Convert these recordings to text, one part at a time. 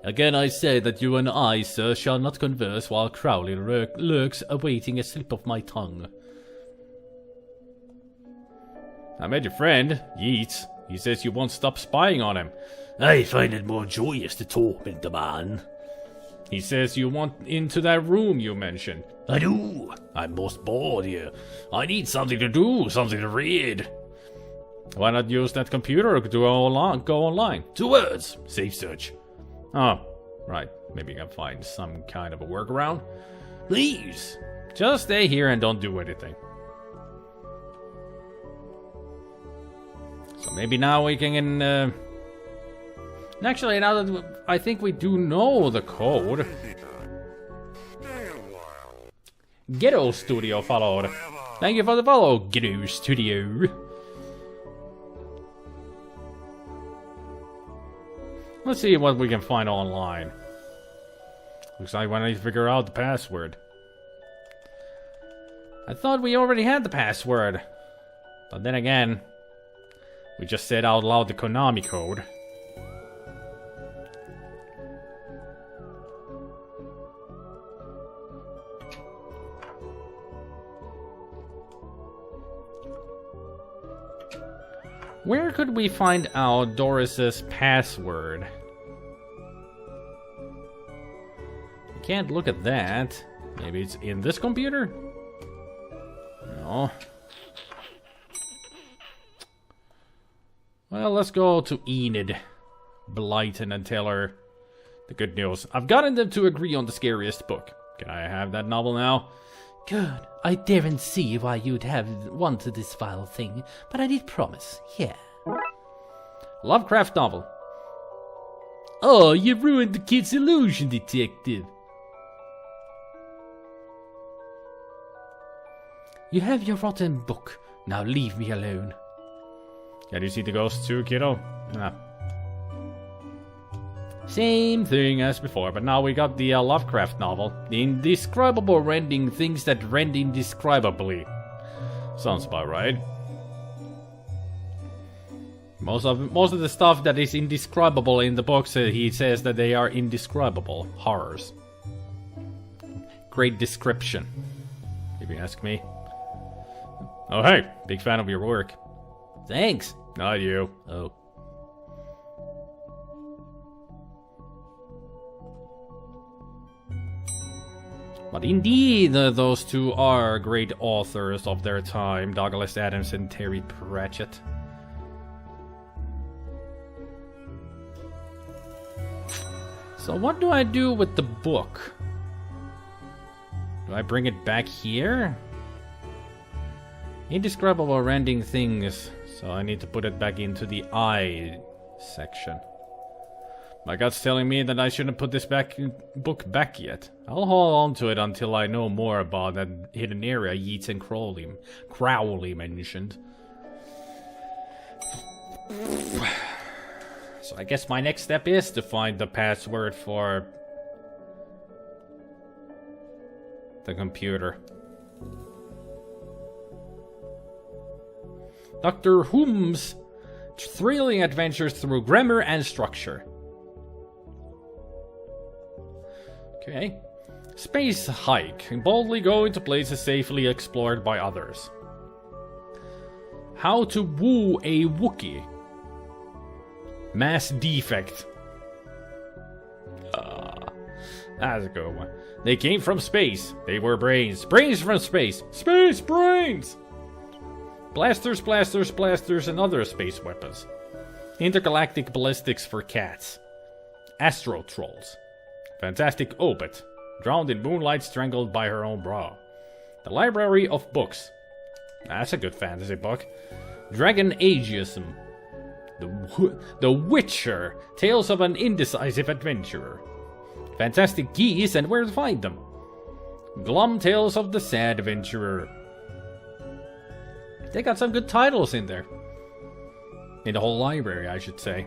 Again I say that you and I, sir, shall not converse while Crowley lurks awaiting a slip of my tongue. I met your friend, Yeats. He says you won't stop spying on him. I find it more joyous to torment the man. He says you want into that room you mentioned. I do. I'm most bored here. I need something to do, something to read. Why not use that computer to go online? 2 words. Safe search. Oh, right. Maybe you can find some kind of a workaround. Please. Just stay here and don't do anything. So maybe now we can... Actually, now that I think we do know the code. Ghetto Studio followed. Thank you for the follow, Ghetto Studio. Let's see what we can find online. Looks like we need to figure out the password. I thought we already had the password. But then again, we just said out loud the Konami code. Where could we find out Doris's password? We can't look at that. Maybe it's in this computer? No. Well, let's go to Enid Blyton and tell her the good news. I've gotten them to agree on the scariest book. Can I have that novel now? Good. I daren't see why you'd have wanted this vile thing, but I did promise. Here. Lovecraft novel. Oh, you ruined the kid's illusion, detective. You have your rotten book. Now leave me alone. Can you see the ghost too, kiddo? Nah. Same Thing as before, but now we got the Lovecraft novel. The indescribable rending things that rend indescribably. Sounds about right. Most of the stuff that is indescribable in the books, he says that they are indescribable horrors. Great description, if you ask me. Oh hey, big fan of your work. Thanks. Not you. Oh. But indeed, those two are great authors of their time, Douglas Adams and Terry Pratchett. So what do I do with the book? Do I bring it back here? Indescribable rending things, so I need to put it back into the I section. My gut's telling me that I shouldn't put this book back yet. I'll hold on to it until I know more about that hidden area Yeats and Crowley mentioned. So I guess my next step is to find the password for the computer. Dr. Whom's thrilling adventures through grammar and structure. Okay. Space hike. Boldly go into places safely explored by others. How to woo a Wookiee. Mass defect. That's a good one. They came from space. They were brains. Brains from space. Space brains! Blasters, blasters, blasters, and other space weapons. Intergalactic ballistics for cats. Astro trolls. Fantastic Obit. Drowned in moonlight, strangled by her own bra. The Library of Books. That's a good fantasy book. Dragon Ageism. The Witcher. Tales of an Indecisive Adventurer. Fantastic Geese and Where to Find Them. Glum Tales of the Sad Adventurer. They got some good titles in there. In the whole library, I should say.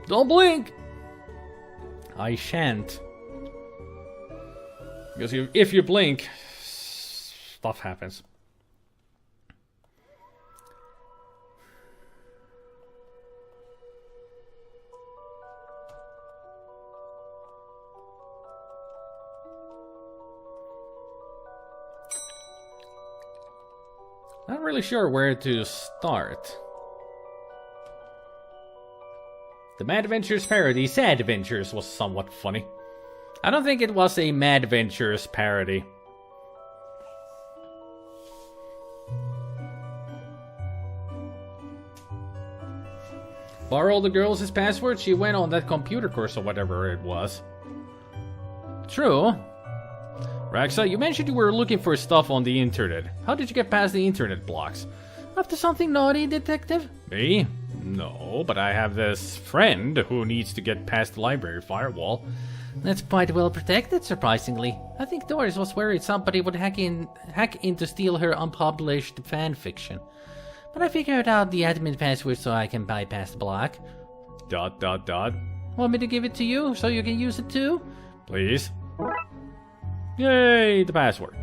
Don't blink! I shan't. Because if you blink, stuff happens. Not really sure where to start. The Mad Adventures parody, Sad Adventures, was somewhat funny. I don't think it was a Mad Adventures parody. Borrow the girl's password? She went on that computer course or whatever it was. True. Raxa, you mentioned you were looking for stuff on the internet. How did you get past the internet blocks? After something naughty, detective? Me? No, but I have this friend who needs to get past the library firewall. That's quite well protected, surprisingly. I think Doris was worried somebody would hack in to steal her unpublished fanfiction. But I figured out the admin password so I can bypass the block. ... Want me to give it to you so you can use it too? Please. Yay, the password.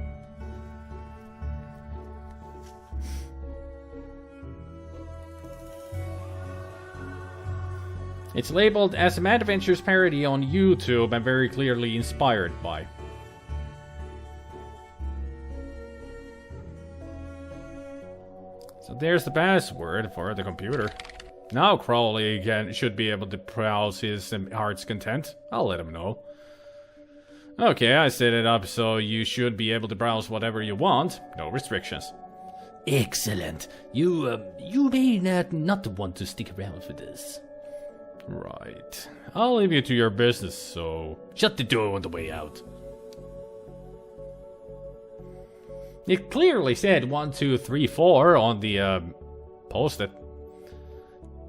It's labeled as a Mad Adventures parody on YouTube and very clearly inspired by. So there's the password for the computer. Now Crowley should be able to browse his heart's content. I'll let him know. Okay, I set it up so you should be able to browse whatever you want. No restrictions. Excellent. You may not want to stick around for this. Right. I'll leave you to your business, so shut the door on the way out. It clearly said 1, 2, 3, 4 on the post-it.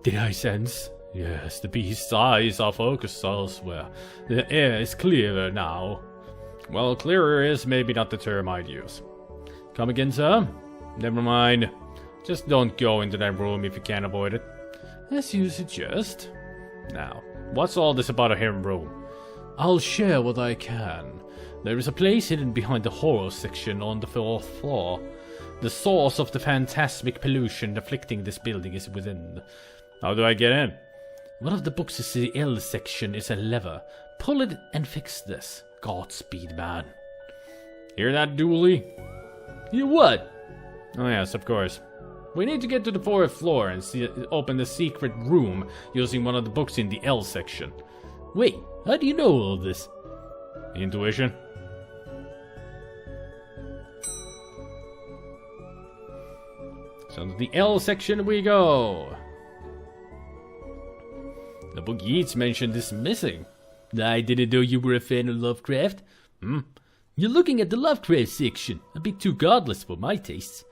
Did I sense? Yes, the beast's eyes are focused elsewhere. The air is clearer now. Well, clearer is maybe not the term I'd use. Come again, sir? Never mind. Just don't go into that room if you can avoid it. As you suggest. Now, what's all this about a hidden room? I'll share what I can. There is a place hidden behind the horror section on the 4th floor. The source of the phantasmic pollution afflicting this building is within. How do I get in? One of the books in the L section is a lever. Pull it and fix this. Godspeed, man. Hear that, Dooley? You what? Oh yes, of course. We need to get to the 4th floor and open the secret room using one of the books in the L section. Wait, how do you know all this? Intuition. So to the L section we go. The book Yeats mentioned is missing. I didn't know you were a fan of Lovecraft. You're looking at the Lovecraft section. A bit too godless for my tastes.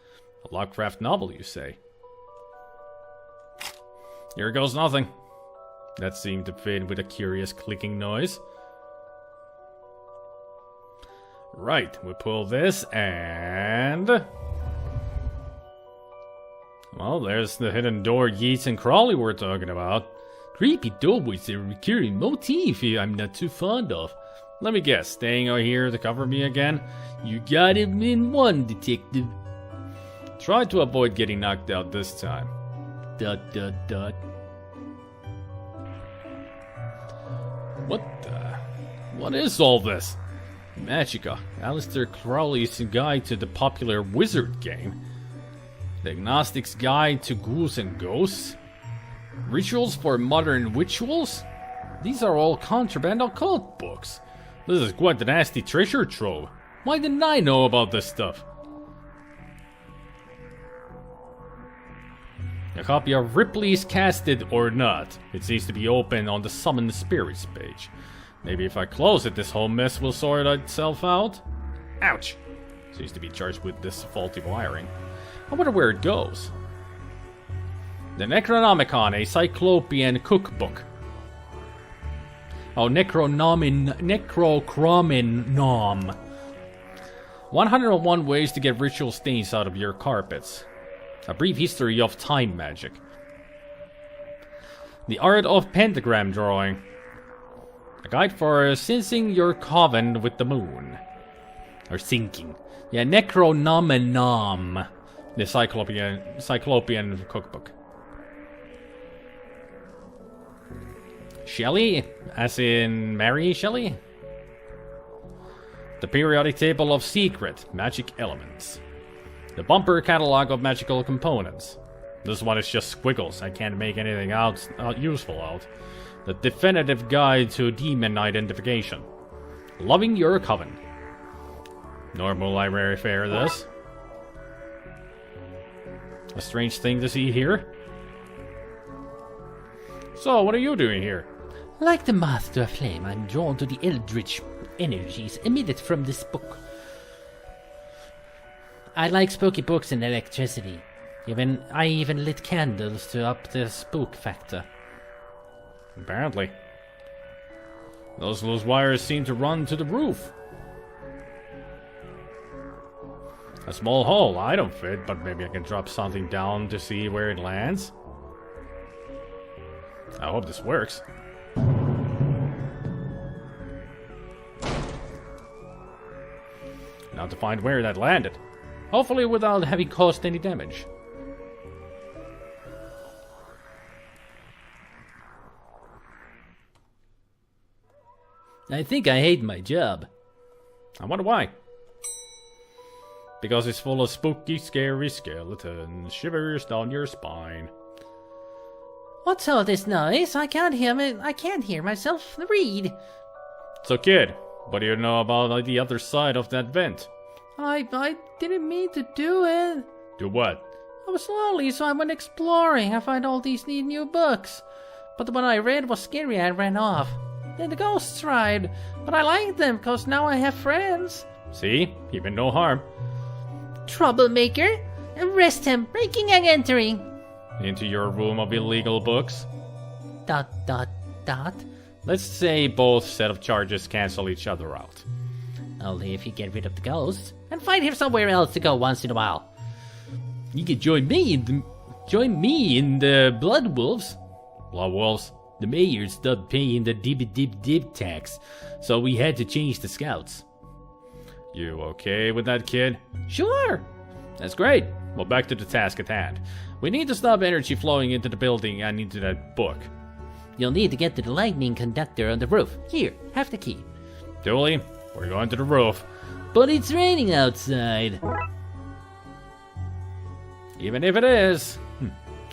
A Lovecraft novel, you say? Here goes nothing. That seemed to fit in with a curious clicking noise. Right, we pull this and... Well, there's the hidden door Yeats and Crawley were talking about. Creepy doorways are a recurring motif I'm not too fond of. Let me guess, staying out here to cover me again? You got him in one, detective. Try to avoid getting knocked out this time. ... What is all this? Magica, Aleister Crowley's guide to the popular wizard game. The Agnostic's Guide to Ghouls and Ghosts. Rituals for Modern Rituals? These are all contraband occult books. This is quite the nasty treasure trove. Why didn't I know about this stuff? A copy of Ripley's Casted or Not. It seems to be open on the Summon Spirits page. Maybe if I close it, this whole mess will sort itself out? Ouch! Seems to be charged with this faulty wiring. I wonder where it goes. The Necronomicon, a Cyclopean cookbook. Oh, Necrocromin Nom. 101 ways to get ritual stains out of your carpets. A brief history of time magic. The art of pentagram drawing. A guide for sensing your coven with the moon. Or sinking. Yeah, Necronomenom. The Cyclopean cookbook. Shelley, as in Mary Shelley. The periodic table of secret magic elements. The bumper catalog of magical components. This one is just squiggles. I can't make anything useful out. The definitive guide to demon identification. Loving your coven. Normal library fare, this. A strange thing to see here. So, what are you doing here? Like the moth to a flame, I'm drawn to the eldritch energies emitted from this book. I like spooky books and electricity. I even lit candles to up the spook factor. Apparently. Those wires seem to run to the roof. A small hole. I don't fit, but maybe I can drop something down to see where it lands. I hope this works. Now to find where that landed. Hopefully without having caused any damage. I think I hate my job. I wonder why. Because it's full of spooky, scary skeletons. Shivers down your spine. What's all this noise? I can't hear myself read. So kid, what do you know about the other side of that vent? I didn't mean to do it. Do what? I was lonely, so I went exploring. I find all these neat new books. But the one I read was scary, I ran off. Then the ghosts tried, but I liked them, cause now I have friends. See? Even no harm. Troublemaker! Arrest him! Breaking and entering! Into your room of illegal books? ... Let's say both set of charges cancel each other out. Only if you get rid of the ghosts, and find him somewhere else to go once in a while. You can join me in the Blood Wolves. Blood Wolves? The mayor stopped paying the dib tax, so we had to change the scouts. You okay with that, kid? Sure! That's great. Well, back to the task at hand. We need to stop energy flowing into the building and into that book. You'll need to get to the lightning conductor on the roof. Here, have the key. Dooley, we're going to the roof. But it's raining outside. Even if it is.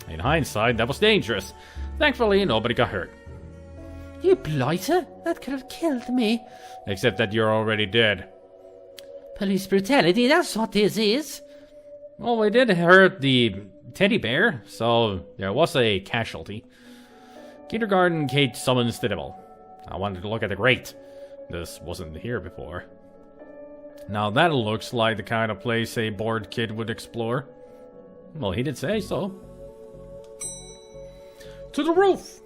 In hindsight, that was dangerous. Thankfully, nobody got hurt. You blighter? That could have killed me. Except that you're already dead. Police brutality, that's what this is. Well, we did hurt the teddy bear, so there was a casualty. Kindergarten Kate summons the devil. I wanted to look at the grate. This wasn't here before. Now that looks like the kind of place a bored kid would explore. Well, he did say so. To the roof!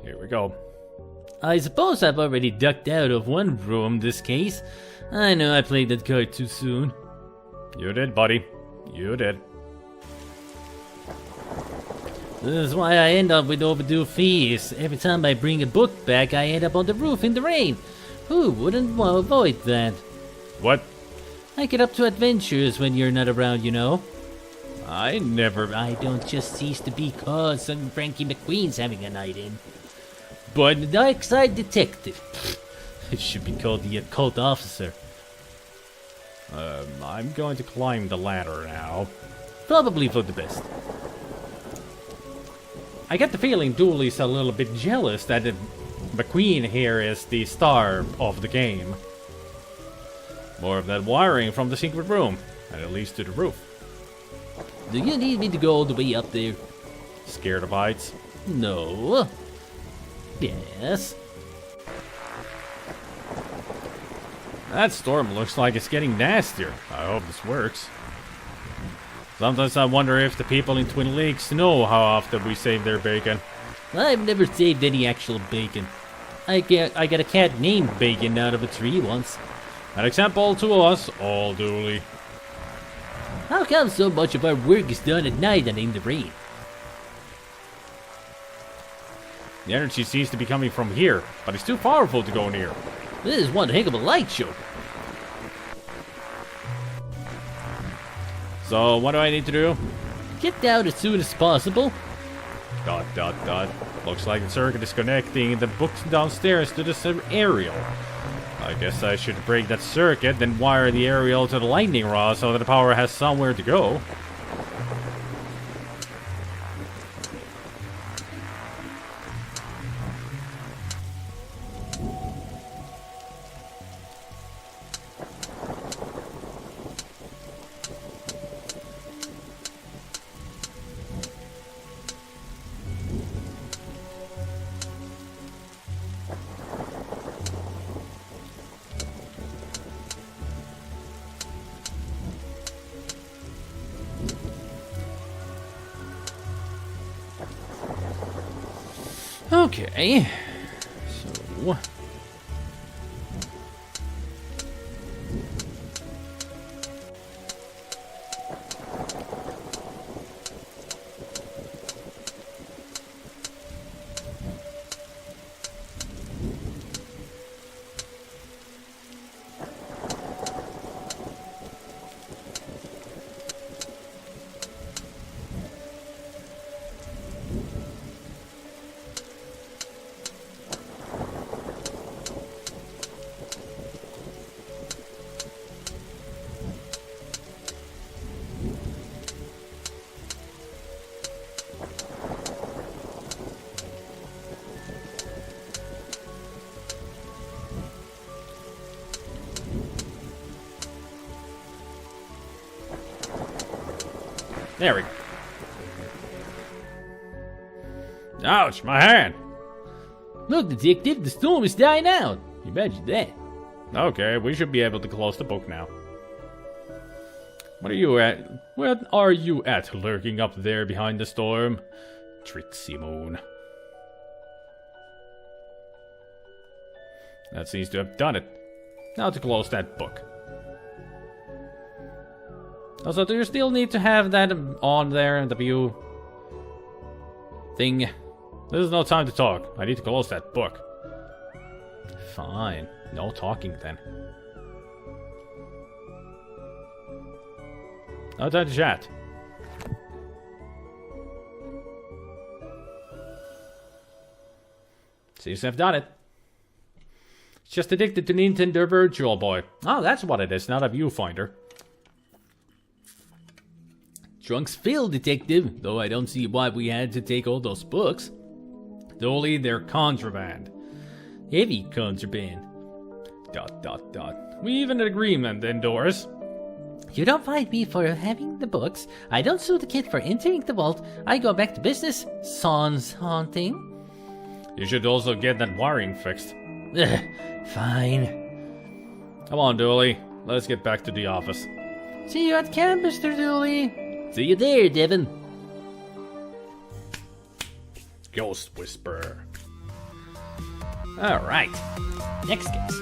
Here we go. I suppose I've already ducked out of one room this case. I know I played that card too soon. You did, buddy. You did. This is why I end up with overdue fees. Every time I bring a book back, I end up on the roof in the rain. Who wouldn't want to avoid that? What? I get up to adventures when you're not around, you know. I don't just cease to be cause some Frankie McQueen's having a night in. But the Darkside detective. It should be called the occult officer. I'm going to climb the ladder now. Probably for the best. I get the feeling Dooley's a little bit jealous that McQueen here is the star of the game. More of that wiring from the secret room, and it leads to the roof. Do you need me to go all the way up there? Scared of heights? No. Yes. That storm looks like it's getting nastier. I hope this works. Sometimes I wonder if the people in Twin Lakes know how often we save their bacon. I've never saved any actual bacon. I got a cat named Bacon out of a tree once. An example to us all, Dooley. How come so much of our work is done at night and in the rain? The energy seems to be coming from here, but it's too powerful to go near. This is one heck of a light show. So, what do I need to do? Get down as soon as possible. ... Looks like the circuit is connecting the books downstairs to this aerial. I guess I should break that circuit, then wire the aerial to the lightning rod so that the power has somewhere to go. Okay, so... There we go. Ouch, my hand! Look, detective, the storm is dying out. Imagine that. Okay, we should be able to close the book now. What are you at? What are you at, lurking up there behind the storm? Trixie Moon. That seems to have done it. Now to close that book. Also, do you still need to have that on there, the view thing? This is no time to talk. I need to close that book. Fine. No talking then. No time to chat. Seems to have done it. It's just addicted to Nintendo Virtual Boy. Oh, that's what it is, not a viewfinder. Trunk's filled, detective, though I don't see why we had to take all those books. Dolly, they're contraband. Heavy contraband. ... We even an agreement then, Doris. You don't find me for having the books. I don't sue the kid for entering the vault. I go back to business. Sans haunting. You should also get that wiring fixed. Fine. Come on, Dooley. Let's get back to the office. See you at camp, Mr. Dooley. See you there, Devin. Ghost Whisperer. Alright. Next case.